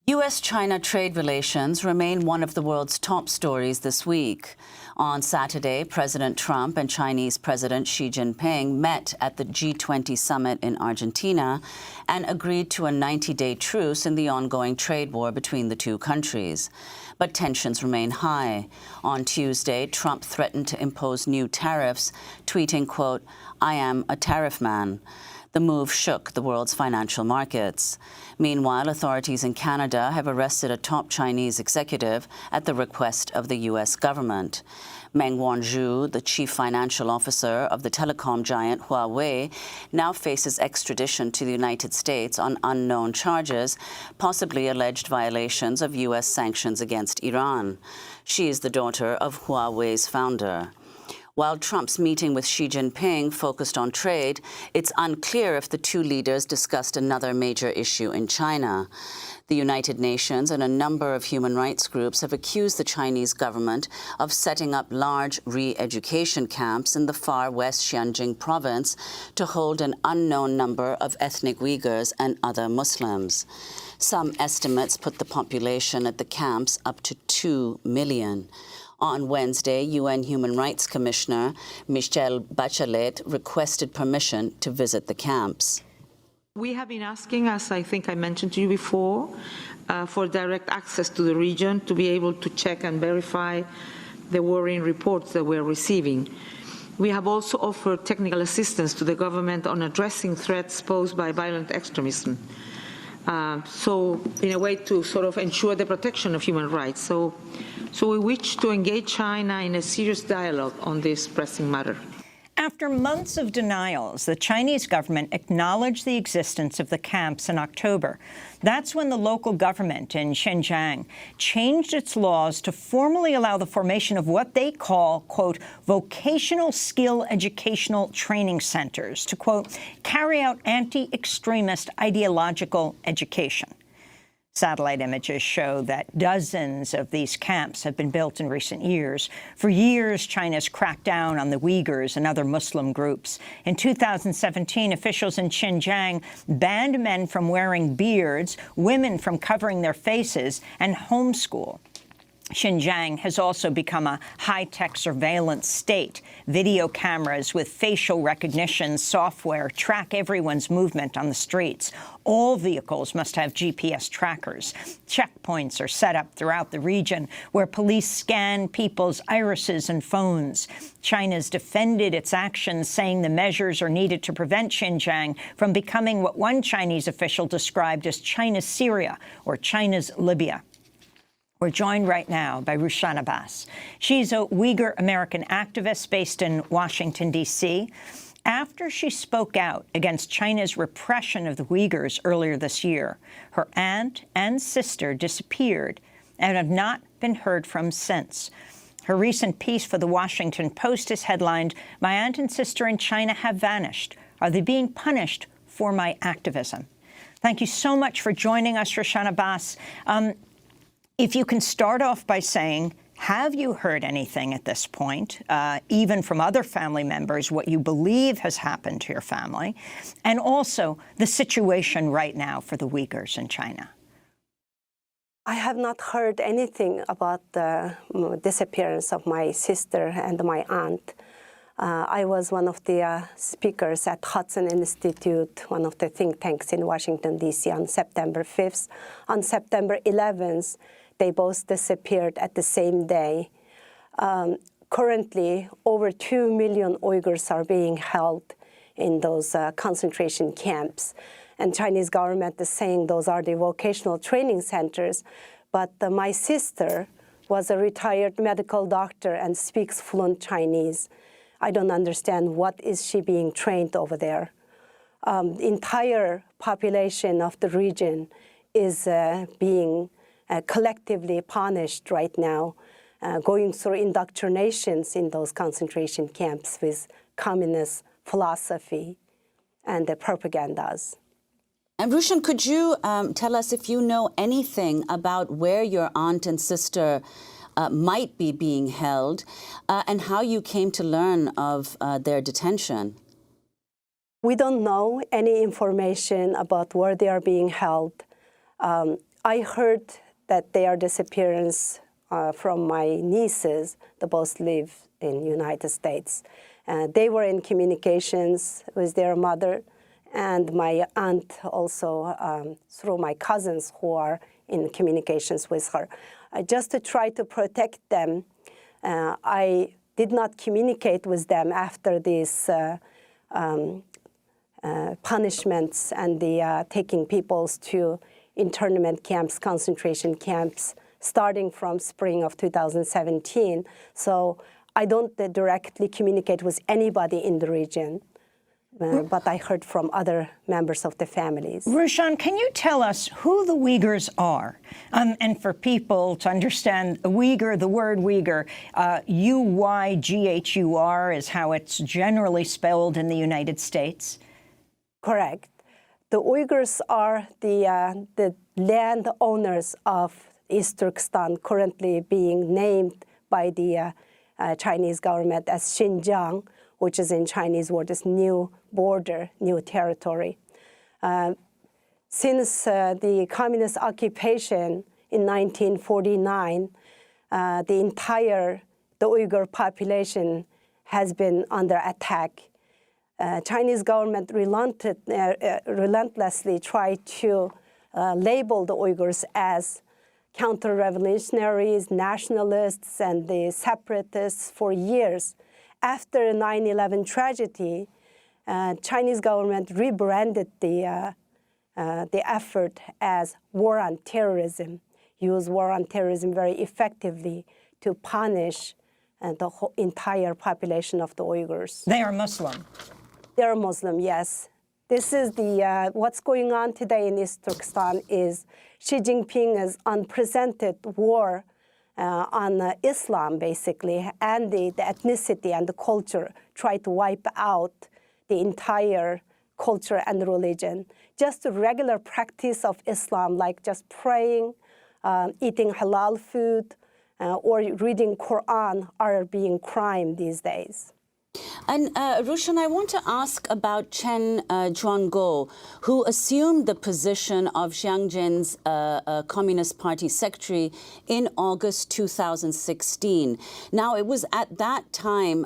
U.S.-China trade relations remain one of the world's top stories this week. On Saturday, President Trump and Chinese President Xi Jinping met at the G20 summit in Argentina and agreed to a 90-day truce in the ongoing trade war between the two countries. But tensions remain high. On Tuesday, Trump threatened to impose new tariffs, tweeting, quote, "I am a tariff man." The move shook the world's financial markets. Meanwhile, authorities in Canada have arrested a top Chinese executive at the request of the U.S. government. Meng Wanzhou, the chief financial officer of the telecom giant Huawei, now faces extradition to the United States on unknown charges, possibly alleged violations of U.S. sanctions against Iran. She is the daughter of Huawei's founder. While Trump's meeting with Xi Jinping focused on trade, it's unclear if the two leaders discussed another major issue in China. The United Nations and a number of human rights groups have accused the Chinese government of setting up large re-education camps in the far west Xinjiang province to hold an unknown number of ethnic Uyghurs and other Muslims. Some estimates put the population at the camps up to 2 million. On Wednesday, UN Human Rights Commissioner Michelle Bachelet requested permission to visit the camps. We have been asking, as I think I mentioned to you before, for direct access to the region to be able to check and verify the worrying reports that we're receiving. We have also offered technical assistance to the government on addressing threats posed by violent extremism. So in a way to sort of ensure the protection of human rights. So we wish to engage China in a serious dialogue on this pressing matter. After months of denials, the Chinese government acknowledged the existence of the camps in October. That's when the local government in Xinjiang changed its laws to formally allow the formation of what they call, quote, vocational skill educational training centers to, quote, carry out anti-extremist ideological education. Satellite images show that dozens of these camps have been built in recent years. For years, China's cracked down on the Uyghurs and other Muslim groups. In 2017, officials in Xinjiang banned men from wearing beards, women from covering their faces, and homeschool. Xinjiang has also become a high-tech surveillance state. Video cameras with facial recognition software track everyone's movement on the streets. All vehicles must have GPS trackers. Checkpoints are set up throughout the region where police scan people's irises and phones. China's defended its actions, saying the measures are needed to prevent Xinjiang from becoming what one Chinese official described as China's Syria or China's Libya. We're joined right now by Rushan Abbas. She's a Uyghur-American activist based in Washington, D.C. After she spoke out against China's repression of the Uyghurs earlier this year, her aunt and sister disappeared and have not been heard from since. Her recent piece for The Washington Post is headlined, "My aunt and sister in China have vanished. Are they being punished for my activism?" Thank you so much for joining us, Rushan Abbas. If you can start off by saying, have you heard anything at this point, even from other family members, what you believe has happened to your family, and also the situation right now for the Uyghurs in China? I have not heard anything about the disappearance of my sister and my aunt. I was one of the speakers at Hudson Institute, one of the think tanks in Washington, D.C. on September 5th. On September 11th, they both disappeared at the same day. Currently, over 2 million Uyghurs are being held in those concentration camps. And Chinese government is saying those are the vocational training centers. But my sister was a retired medical doctor and speaks fluent Chinese. I don't understand what is she being trained over there. The entire population of the region is being collectively punished right now, going through indoctrinations in those concentration camps with communist philosophy and the propagandas. And Rushan, could you tell us if you know anything about where your aunt and sister might be being held and how you came to learn of their detention? We don't know any information about where they are being held. I heard that their disappearance from my nieces. They both live in United States. They were in communications with their mother, and my aunt also through my cousins who are in communications with her. Just to try to protect them, I did not communicate with them after these punishments and the taking people to internment camps, concentration camps, starting from spring of 2017. So I don't directly communicate with anybody in the region, but I heard from other members of the families. Rushan, can you tell us who the Uyghurs are? And for people to understand, Uyghur, the word Uyghur, U-Y-G-H-U-R is how it's generally spelled in the United States? Correct. The Uyghurs are the landowners of East Turkestan, currently being named by the Chinese government as Xinjiang, which is in Chinese word is new border, new territory. Since the communist occupation in 1949, the Uyghur population has been under attack. Chinese government relentlessly tried to label the Uyghurs as counter-revolutionaries, nationalists, and the separatists for years. After 9/11 tragedy, Chinese government rebranded the effort as war on terrorism, use war on terrorism very effectively to punish the whole entire population of the Uyghurs. They are Muslim. They're Muslim, yes. This is what's going on today in East Turkestan is Xi Jinping's unprecedented war on Islam, basically, and the ethnicity and the culture, try to wipe out the entire culture and religion. Just the regular practice of Islam, like just praying, eating halal food, or reading Quran are being crime these days. And Rushan, I want to ask about Chen Zhuangguo, who assumed the position of Jiang Jin's Communist Party secretary in August 2016. Now, it was at that time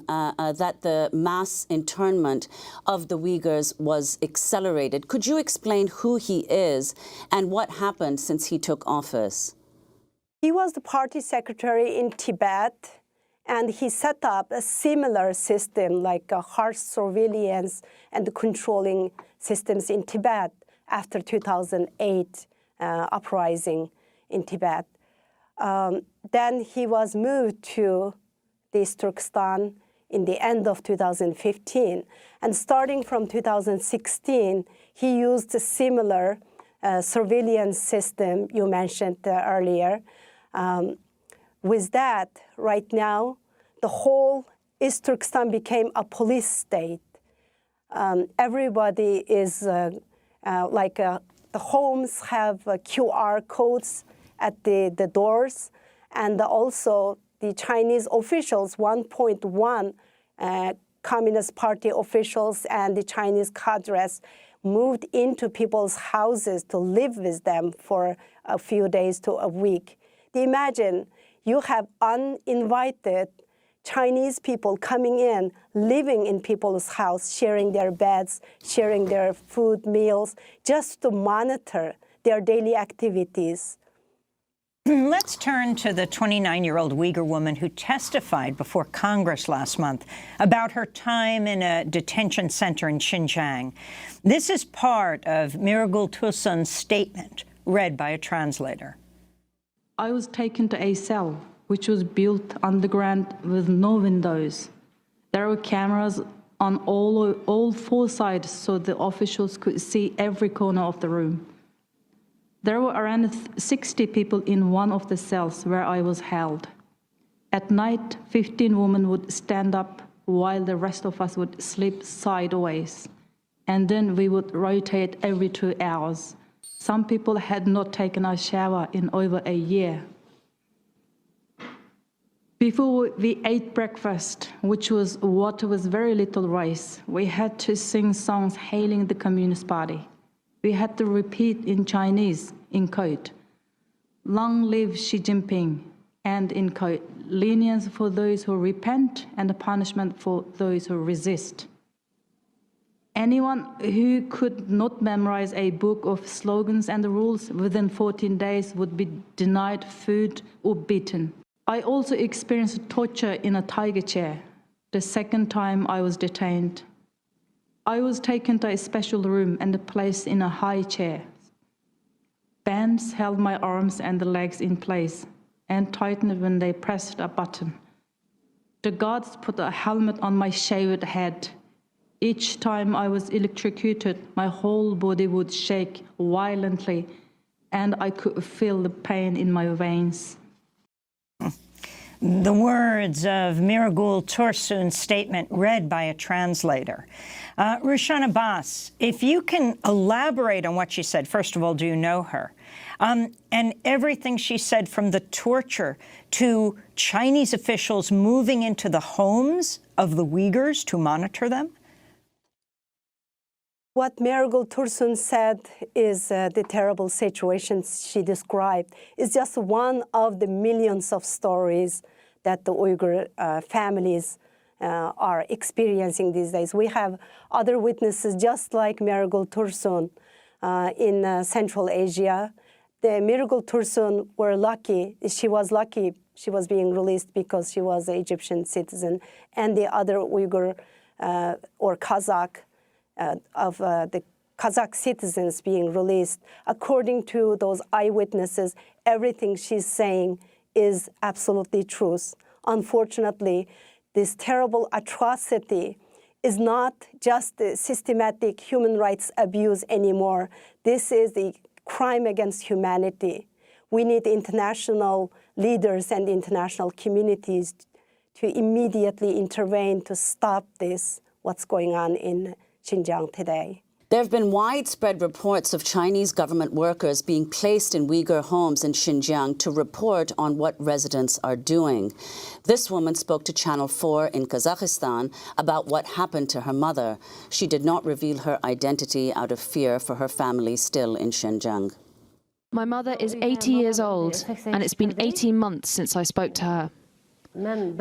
that the mass internment of the Uyghurs was accelerated. Could you explain who he is and what happened since he took office? He was the party secretary in Tibet, and he set up a similar system like harsh surveillance and controlling systems in Tibet after 2008 uprising in Tibet. Then he was moved to East Turkestan in the end of 2015. And starting from 2016, he used a similar surveillance system you mentioned earlier. With that, right now, the whole East Turkestan became a police state. Everybody is the homes have QR codes at the doors, and also the Chinese officials, 1.1 Communist Party officials and the Chinese cadres moved into people's houses to live with them for a few days to a week. Imagine you have uninvited Chinese people coming in, living in people's house, sharing their beds, sharing their food, meals, just to monitor their daily activities. Let's turn to the 29-year-old Uyghur woman who testified before Congress last month about her time in a detention center in Xinjiang. This is part of Mirgul Tusun's statement, read by a translator. I was taken to a cell, which was built underground with no windows. There were cameras on all four sides so the officials could see every corner of the room. There were around 60 people in one of the cells where I was held. At night, 15 women would stand up while the rest of us would sleep sideways. And then we would rotate every 2 hours. Some people had not taken a shower in over a year. Before we ate breakfast, which was water with very little rice, we had to sing songs hailing the Communist Party. We had to repeat in Chinese, in code, Long live Xi Jinping, and in quote, lenience for those who repent and a punishment for those who resist. Anyone who could not memorize a book of slogans and rules within 14 days would be denied food or beaten. I also experienced torture in a tiger chair the second time I was detained. I was taken to a special room and placed in a high chair. Bands held my arms and the legs in place and tightened when they pressed a button. The guards put a helmet on my shaved head. Each time I was electrocuted, my whole body would shake violently, and I could feel the pain in my veins. The words of Miragul Tursun's statement read by a translator. Rushan Abbas, if you can elaborate on what she said. First of all, do you know her? And everything she said, from the torture to Chinese officials moving into the homes of the Uyghurs to monitor them? What Miragul Tursun said is the terrible situation she described is just one of the millions of stories that the Uyghur families are experiencing these days. We have other witnesses just like Miragul Tursun in Central Asia. The Miragul Tursun were lucky. She was lucky she was being released because she was an Egyptian citizen, and the other Uyghur or Kazakh of the Kazakh citizens being released. According to those eyewitnesses, everything she's saying is absolutely true. Unfortunately, this terrible atrocity is not just the systematic human rights abuse anymore. This is the crime against humanity. We need international leaders and international communities to immediately intervene to stop this, what's going on in Xinjiang today. There have been widespread reports of Chinese government workers being placed in Uyghur homes in Xinjiang to report on what residents are doing. This woman spoke to Channel 4 in Kazakhstan about what happened to her mother. She did not reveal her identity out of fear for her family still in Xinjiang. My mother is 80 years old, and it's been 18 months since I spoke to her.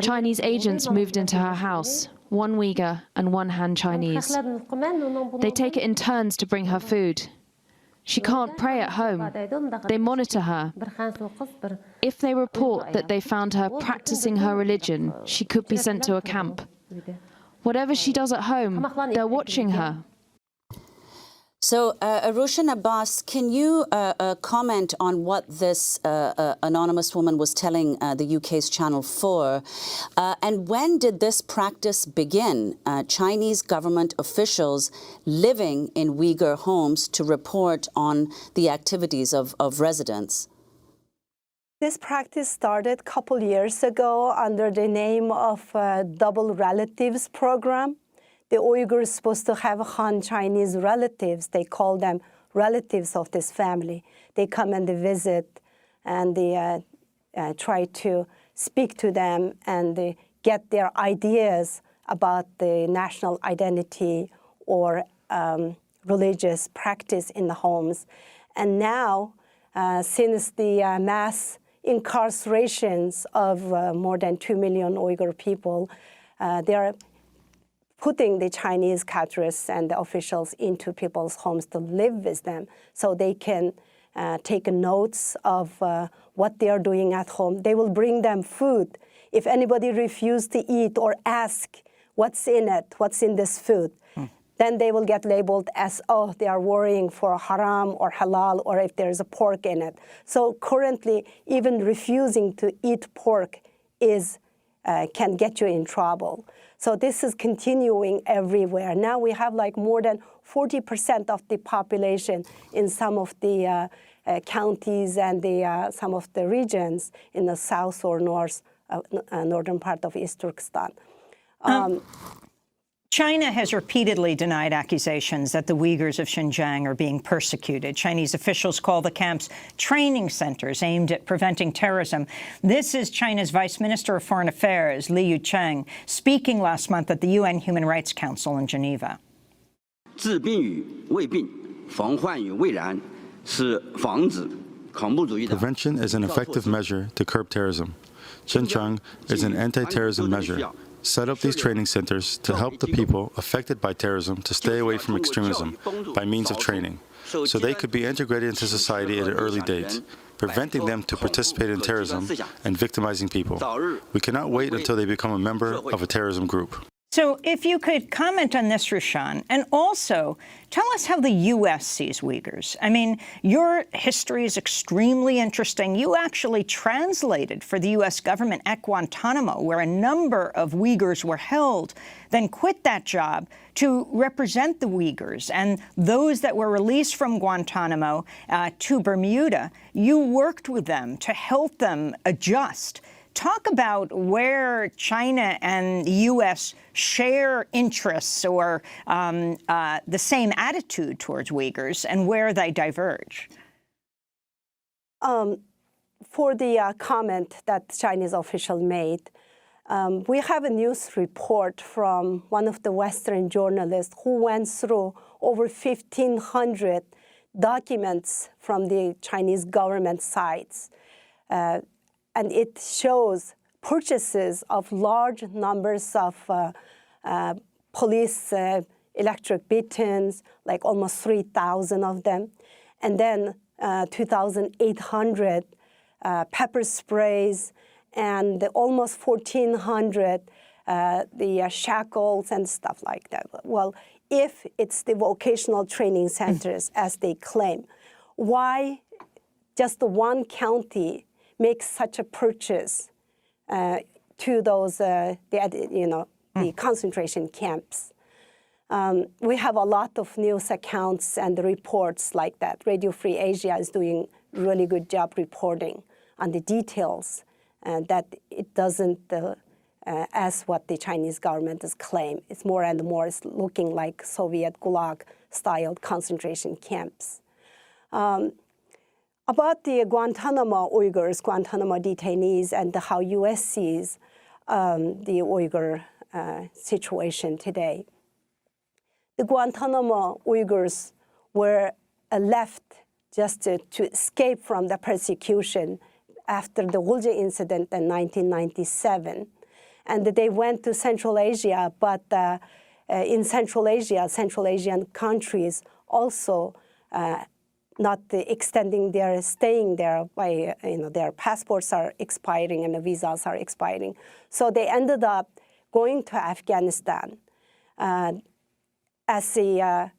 Chinese agents moved into her house, one Uyghur and one Han Chinese. They take it in turns to bring her food. She can't pray at home. They monitor her. If they report that they found her practicing her religion, she could be sent to a camp. Whatever she does at home, they're watching her. So, Rushan Abbas, can you comment on what this anonymous woman was telling the UK's Channel 4? And when did this practice begin? Chinese government officials living in Uyghur homes to report on the activities of residents? This practice started a couple years ago under the name of Double Relatives Program. The Uyghurs are supposed to have Han Chinese relatives. They call them relatives of this family. They come and they visit, and they try to speak to them and they get their ideas about the national identity or religious practice in the homes. And now, since the mass incarcerations of more than 2 million Uyghur people, they are putting the Chinese cadres and the officials into people's homes to live with them so they can take notes of what they are doing at home. They will bring them food. If anybody refuses to eat or ask what's in it, what's in this food, then they will get labeled as, oh, they are worrying for haram or halal, or if there's a pork in it. So currently, even refusing to eat pork can get you in trouble. So this is continuing everywhere. Now we have like more than 40% of the population in some of the counties and some of the regions in the south or northern part of East Turkestan. China has repeatedly denied accusations that the Uyghurs of Xinjiang are being persecuted. Chinese officials call the camps training centers aimed at preventing terrorism. This is China's Vice Minister of Foreign Affairs, Li Yucheng, speaking last month at the UN Human Rights Council in Geneva. 治病与未病，防患于未然，是防止 Prevention is an effective measure to curb terrorism. Xinjiang is an anti-terrorism measure. Set up these training centers to help the people affected by terrorism to stay away from extremism by means of training, so they could be integrated into society at an early date, preventing them to participate in terrorism and victimizing people. We cannot wait until they become a member of a terrorism group. So if you could comment on this, Rushan, and also tell us how the U.S. sees Uyghurs. I mean, your history is extremely interesting. You actually translated for the U.S. government at Guantanamo, where a number of Uyghurs were held, then quit that job to represent the Uyghurs. And those that were released from Guantanamo to Bermuda, you worked with them to help them adjust. Talk about where China and the U.S. share interests or the same attitude towards Uyghurs and where they diverge. For the comment that the Chinese official made, we have a news report from one of the Western journalists who went through over 1,500 documents from the Chinese government sites. And it shows purchases of large numbers of police electric batons, like almost 3,000 of them, and then 2,800 pepper sprays, and almost 1,400 the shackles and stuff like that. Well, if it's the vocational training centers, as they claim, why just the one county make such a purchase to those, the concentration camps? We have a lot of news accounts and reports like that. Radio Free Asia is doing a really good job reporting on the details, that it doesn't, as what the Chinese government has claimed. It's more and more it's looking like Soviet Gulag-style concentration camps. About the Guantanamo Uyghurs, Guantanamo detainees, and how U.S. sees the Uyghur situation today. The Guantanamo Uyghurs were left just to escape from the persecution after the Wulje incident in 1997. And they went to Central Asia, but in Central Asia, Central Asian countries also not extending their staying there by, their passports are expiring and the visas are expiring. So they ended up going to Afghanistan as the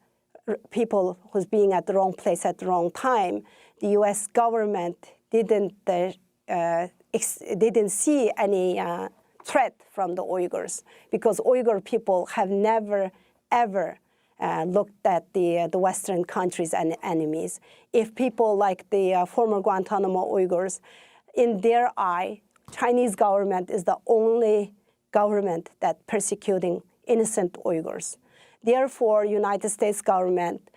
people who's being at the wrong place at the wrong time. The U.S. government didn't see any threat from the Uyghurs, because Uyghur people have never, ever looked at the Western countries and enemies. If people like the former Guantanamo Uyghurs, in their eye, Chinese government is the only government that persecuting innocent Uyghurs. Therefore, United States government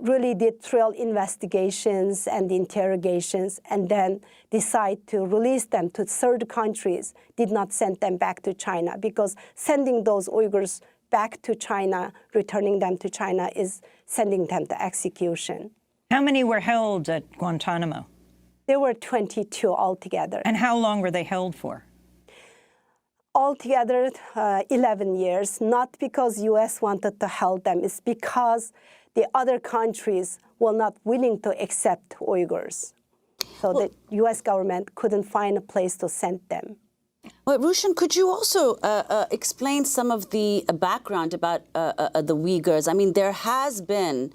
really did thorough investigations and interrogations, and then decide to release them to third countries, did not send them back to China, because sending those Uyghurs back to China, returning them to China, is sending them to execution. How many were held at Guantanamo? There were 22 altogether. And how long were they held for? Altogether, 11 years, not because U.S. wanted to hold them, it's because the other countries were not willing to accept Uyghurs. So the U.S. government couldn't find a place to send them. Well, Rushan, could you also explain some of the background about the Uyghurs? I mean, there has been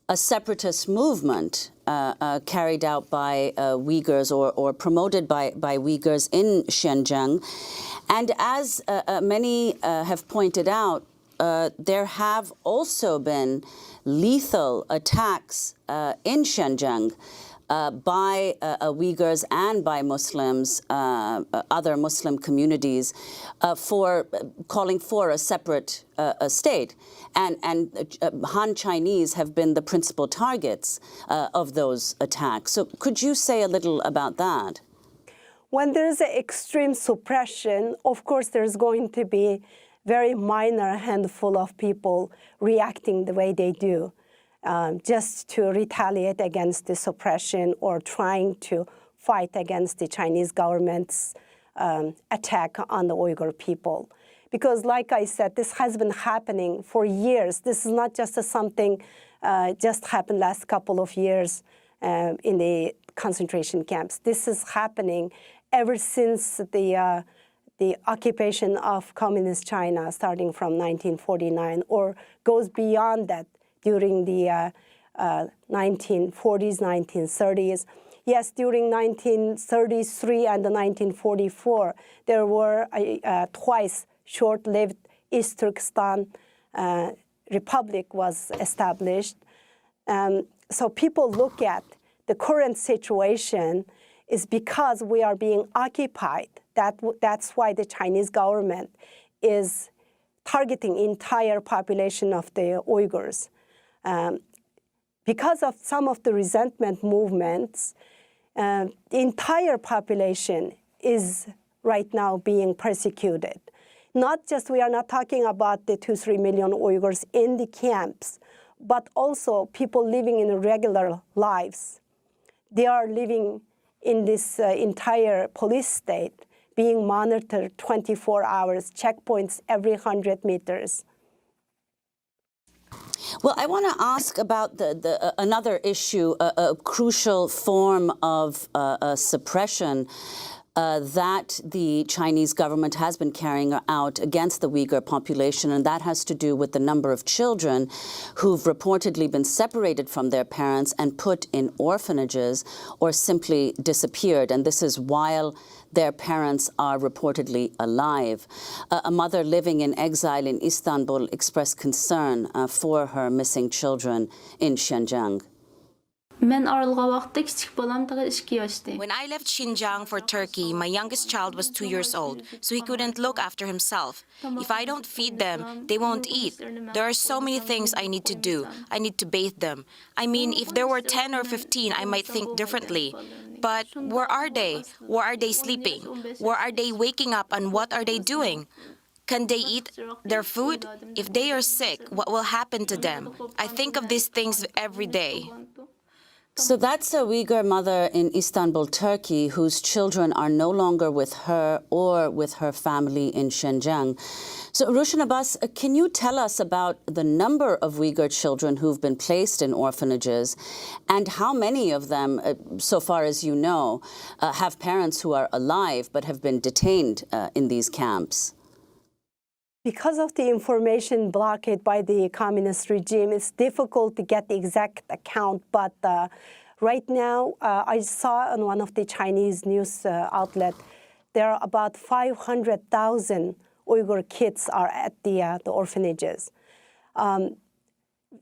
a separatist movement carried out by Uyghurs or promoted by Uyghurs in Xinjiang. And as many have pointed out, there have also been lethal attacks in Xinjiang by Uyghurs and by Muslims, other Muslim communities, for calling for a separate state. And Han Chinese have been the principal targets of those attacks. So could you say a little about that? When there's an extreme suppression, of course there's going to be very minor handful of people reacting the way they do. just to retaliate against the suppression or trying to fight against the Chinese government's attack on the Uyghur people. Because like I said, this has been happening for years. This is not just something just happened last couple of years in the concentration camps. This is happening ever since the occupation of communist China, starting from 1949, or goes beyond that during the 1940s, 1930s. Yes, during 1933 and 1944, there were twice short-lived East Turkestan Republic was established. So people look at the current situation is because we are being occupied. That's why the Chinese government is targeting entire population of the Uyghurs. Because of some of the resentment movements, the entire population is right now being persecuted. Not just, we are not talking about the 2-3 million Uyghurs in the camps, but also people living in regular lives. They are living in this entire police state, being monitored 24 hours, checkpoints every 100 meters. Well, I want to ask about another issue, a crucial form of suppression that the Chinese government has been carrying out against the Uyghur population, and that has to do with the number of children who've reportedly been separated from their parents and put in orphanages or simply disappeared. And this is while their parents are reportedly alive. A mother living in exile in Istanbul expressed concern for her missing children in Xinjiang. When I left Xinjiang for Turkey, my youngest child was 2 years old, so he couldn't look after himself. If I don't feed them, they won't eat. There are so many things I need to do. I need to bathe them. I mean, if there were 10 or 15, I might think differently. But where are they? Where are they sleeping? Where are they waking up, and what are they doing? Can they eat their food? If they are sick, what will happen to them? I think of these things every day. So that's a Uyghur mother in Istanbul, Turkey, whose children are no longer with her or with her family in Xinjiang. So, Rushan, Abbas, can you tell us about the number of Uyghur children who've been placed in orphanages and how many of them, so far as you know, have parents who are alive but have been detained in these camps? Because of the information blockade by the communist regime, it's difficult to get the exact account. But right now, I saw on one of the Chinese news outlets, there are about 500,000 Uyghur kids are at the orphanages.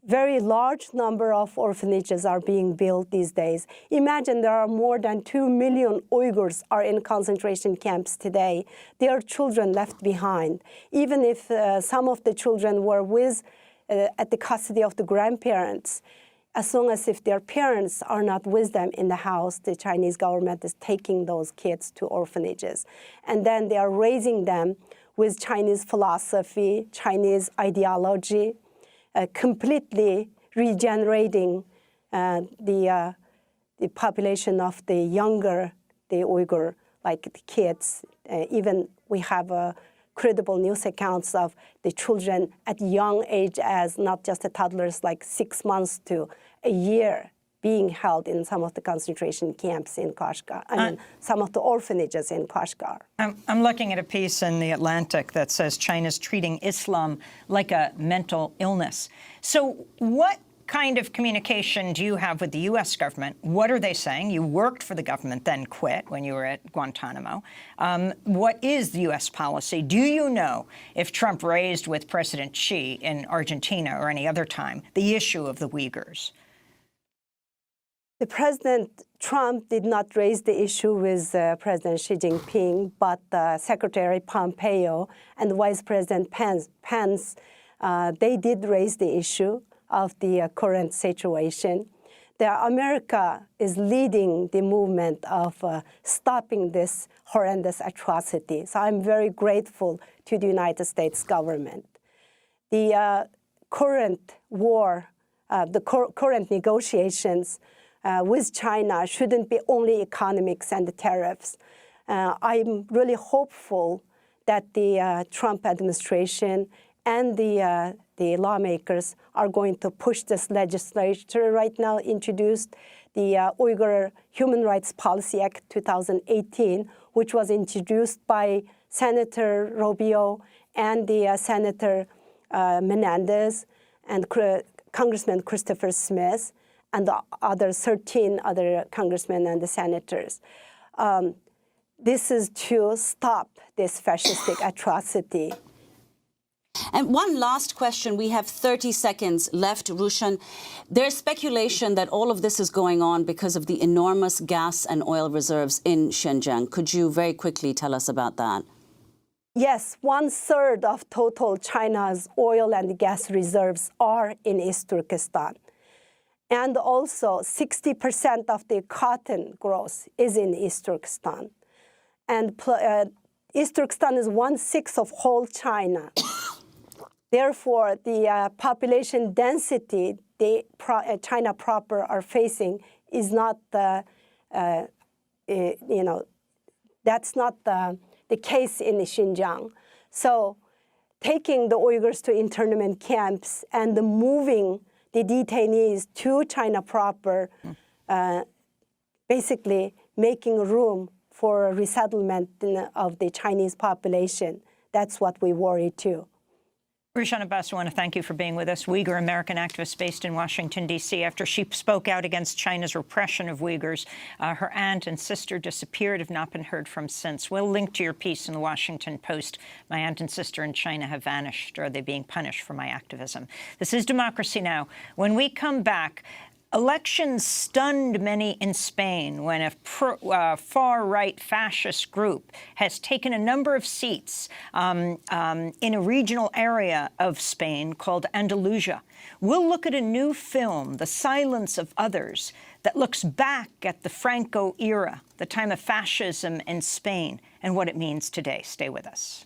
Very large number of orphanages are being built these days. Imagine there are more than 2 million Uyghurs are in concentration camps today. There are children left behind. Even if some of the children were at the custody of the grandparents, as long as if their parents are not with them in the house, the Chinese government is taking those kids to orphanages. And then they are raising them with Chinese philosophy, Chinese ideology, completely regenerating the population of the younger, the Uyghur, like the kids. Even we have credible news accounts of the children at young age as not just the toddlers, like 6 months to a year, being held in some of the concentration camps in Kashgar, I mean, some of the orphanages in Kashgar. I'm looking at a piece in The Atlantic that says China's treating Islam like a mental illness. So what kind of communication do you have with the U.S. government? What are they saying? You worked for the government, then quit when you were at Guantanamo. What is the U.S. policy? Do you know if Trump raised with President Xi in Argentina or any other time the issue of the Uyghurs? The President Trump did not raise the issue with President Xi Jinping, but Secretary Pompeo and Vice President Pence, they did raise the issue of the current situation. America is leading the movement of stopping this horrendous atrocity. So I'm very grateful to the United States government. The current war the current negotiations with China shouldn't be only economics and the tariffs. I'm really hopeful that the Trump administration and the lawmakers are going to push this legislature right now introduced the Uyghur Human Rights Policy Act 2018, which was introduced by Senator Rubio and the Senator Menendez and Congressman Christopher Smith and the other 13 other congressmen and the senators. This is to stop this fascistic atrocity. And one last question. We have 30 seconds left, Rushan. There's speculation that all of this is going on because of the enormous gas and oil reserves in Xinjiang. Could you very quickly tell us about that? Yes, 1/3 of total China's oil and gas reserves are in East Turkestan. And also 60% of the cotton growth is in East Turkestan. And East Turkestan is 1/6 of whole China. Therefore, the population density China proper are facing is not that's not the case in Xinjiang. So taking the Uyghurs to internment camps and moving the detainees to China proper, basically making room for resettlement of the Chinese population. That's what we worry too. Rushan Abbas, I want to thank you for being with us. Uyghur American activist based in Washington, D.C. After she spoke out against China's repression of Uyghurs, her aunt and sister disappeared, have not been heard from since. We'll link to your piece in the Washington Post. My aunt and sister in China have vanished. Are they being punished for my activism? This is Democracy Now! When we come back, elections stunned many in Spain when a far-right fascist group has taken a number of seats in a regional area of Spain called Andalusia. We'll look at a new film, The Silence of Others, that looks back at the Franco era, the time of fascism in Spain, and what it means today. Stay with us.